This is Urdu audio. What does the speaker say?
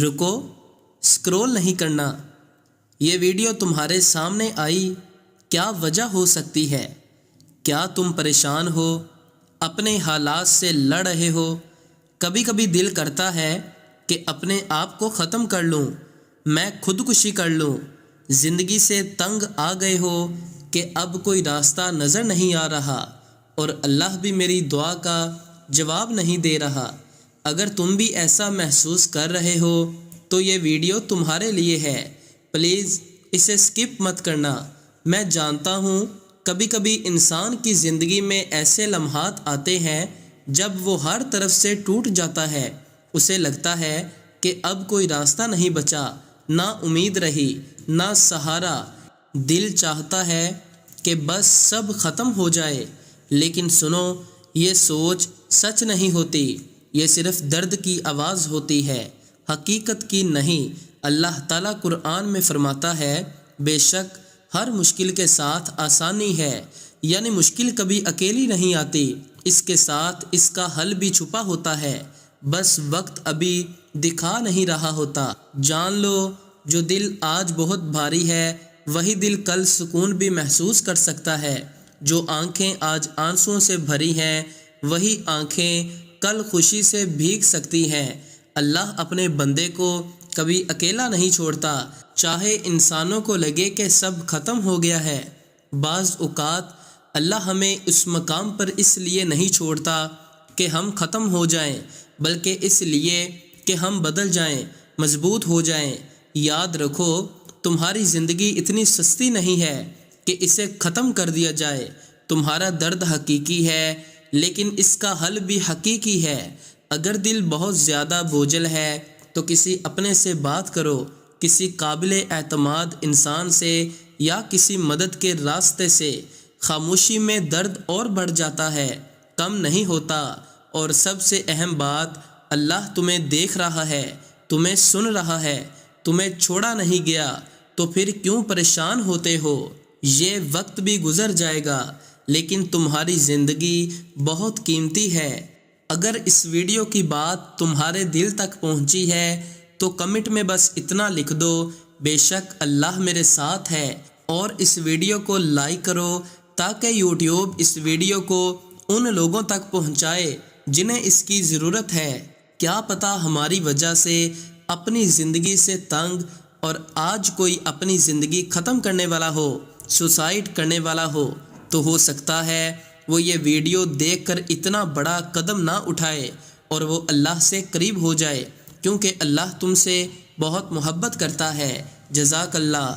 رکو، سکرول نہیں کرنا۔ یہ ویڈیو تمہارے سامنے آئی، کیا وجہ ہو سکتی ہے؟ کیا تم پریشان ہو، اپنے حالات سے لڑ رہے ہو؟ کبھی کبھی دل کرتا ہے کہ اپنے آپ کو ختم کر لوں، میں خودکشی کر لوں۔ زندگی سے تنگ آ گئے ہو کہ اب کوئی راستہ نظر نہیں آ رہا، اور اللہ بھی میری دعا کا جواب نہیں دے رہا۔ اگر تم بھی ایسا محسوس کر رہے ہو تو یہ ویڈیو تمہارے لیے ہے۔ پلیز اسے سکپ مت کرنا۔ میں جانتا ہوں کبھی کبھی انسان کی زندگی میں ایسے لمحات آتے ہیں جب وہ ہر طرف سے ٹوٹ جاتا ہے۔ اسے لگتا ہے کہ اب کوئی راستہ نہیں بچا، نہ امید رہی، نہ سہارا۔ دل چاہتا ہے کہ بس سب ختم ہو جائے، لیکن سنو، یہ سوچ سچ نہیں ہوتی، یہ صرف درد کی آواز ہوتی ہے، حقیقت کی نہیں۔ اللہ تعالیٰ قرآن میں فرماتا ہے، بے شک ہر مشکل کے ساتھ آسانی ہے، یعنی مشکل کبھی اکیلی نہیں آتی، اس کے ساتھ اس کا حل بھی چھپا ہوتا ہے، بس وقت ابھی دکھا نہیں رہا ہوتا۔ جان لو، جو دل آج بہت بھاری ہے وہی دل کل سکون بھی محسوس کر سکتا ہے۔ جو آنکھیں آج آنسوؤں سے بھری ہیں وہی آنکھیں کل خوشی سے بھیگ سکتی ہیں۔ اللہ اپنے بندے کو کبھی اکیلا نہیں چھوڑتا، چاہے انسانوں کو لگے کہ سب ختم ہو گیا ہے۔ بعض اوقات اللہ ہمیں اس مقام پر اس لیے نہیں چھوڑتا کہ ہم ختم ہو جائیں، بلکہ اس لیے کہ ہم بدل جائیں، مضبوط ہو جائیں۔ یاد رکھو، تمہاری زندگی اتنی سستی نہیں ہے کہ اسے ختم کر دیا جائے۔ تمہارا درد حقیقی ہے، لیکن اس کا حل بھی حقیقی ہے۔ اگر دل بہت زیادہ بوجھل ہے تو کسی اپنے سے بات کرو، کسی قابل اعتماد انسان سے یا کسی مدد کے راستے سے۔ خاموشی میں درد اور بڑھ جاتا ہے، کم نہیں ہوتا۔ اور سب سے اہم بات، اللہ تمہیں دیکھ رہا ہے، تمہیں سن رہا ہے، تمہیں چھوڑا نہیں گیا، تو پھر کیوں پریشان ہوتے ہو؟ یہ وقت بھی گزر جائے گا، لیکن تمہاری زندگی بہت قیمتی ہے۔ اگر اس ویڈیو کی بات تمہارے دل تک پہنچی ہے تو کمنٹ میں بس اتنا لکھ دو، بے شک اللہ میرے ساتھ ہے، اور اس ویڈیو کو لائک کرو تاکہ یوٹیوب اس ویڈیو کو ان لوگوں تک پہنچائے جنہیں اس کی ضرورت ہے۔ کیا پتہ ہماری وجہ سے اپنی زندگی سے تنگ اور آج کوئی اپنی زندگی ختم کرنے والا ہو، سوسائڈ کرنے والا ہو تو سکتا ہے وہ یہ ویڈیو دیکھ کر اتنا بڑا قدم نہ اٹھائے اور وہ اللہ سے قریب ہو جائے، کیونکہ اللہ تم سے بہت محبت کرتا ہے۔ جزاک اللہ۔